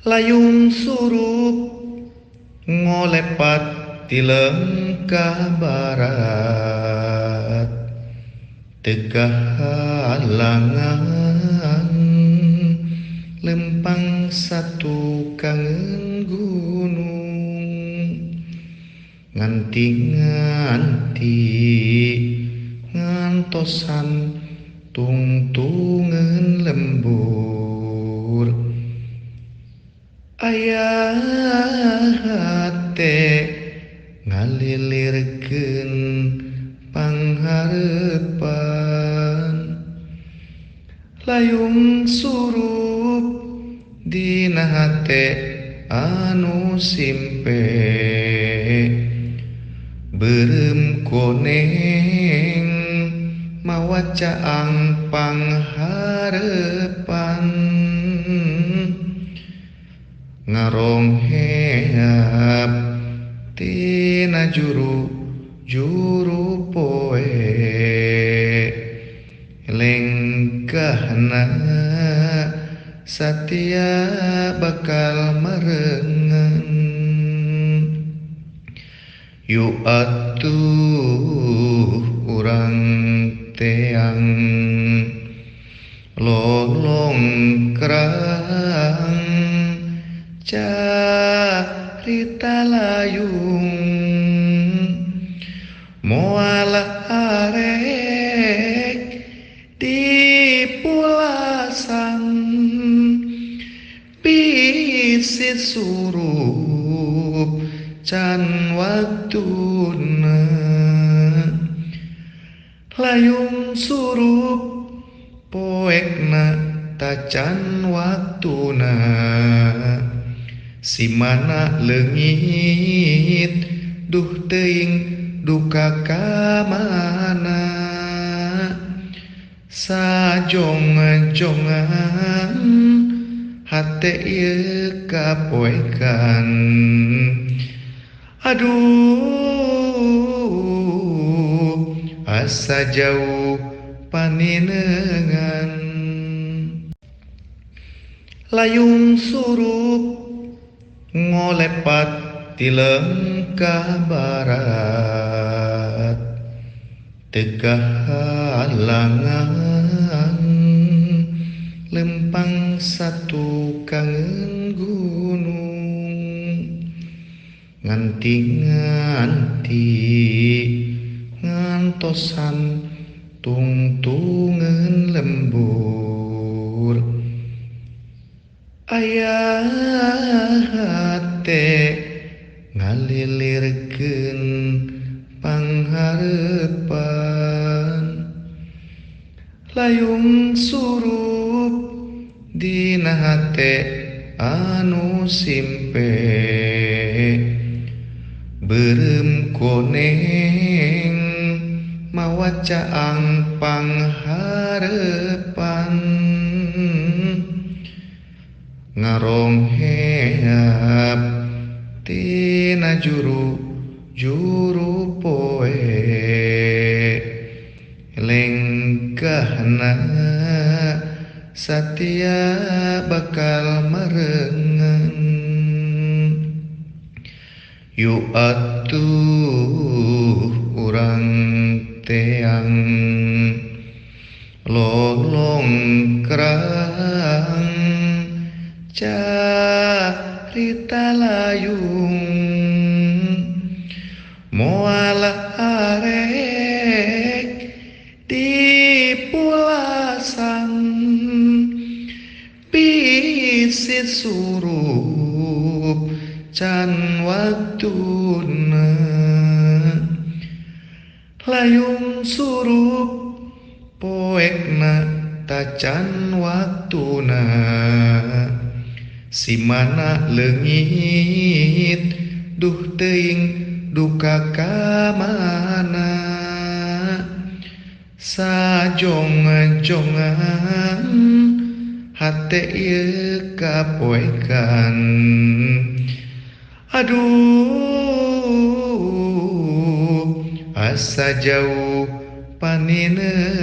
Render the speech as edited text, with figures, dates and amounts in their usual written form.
Layung surup ngolepat ti lengkah barat, tegah halangan lempang satu kangen gunung, nganti-nganti ngantosan tungtungan lembur. Aya hate ngalilirkeun pangharepan, layung surup dina hate anu simpe, beureum koneng mawaca ang pangharepan, ngarongheap tina juru poe, lengkahna satia bakal marengen. Yu atuh urang teang lolong kerang, carita layung moal arek di pulasan, bisit surup can waktuna, layung surup poekna tacan waktuna, simana leungit duh teuing duka kamana, sajong-jongan hate ieu kapoekan. Aduh asa jauh paninengan, layung surup ngolepat ti lengkah barat, tegah halangan lempang satu kangen gunung, nganti-nganti ngantosan tungtungan lembur. Aya hate ngalilirkeun pangharepan, layung surup dina hate anu simpe, beureum koneng mawaca ang pangharepan, ngarongheap tina juru poe, lengkahna satia bakal marengen. Yu atuh urang teang lolong kerang, carita layung moal arek di pulasan, bisit surup can waktuna, layung surup poekna tacan waktuna, simana leungit duh teuing duka kamana, sajong-jongan hate ieu kapoekan. Aduh asa jauh paninengan.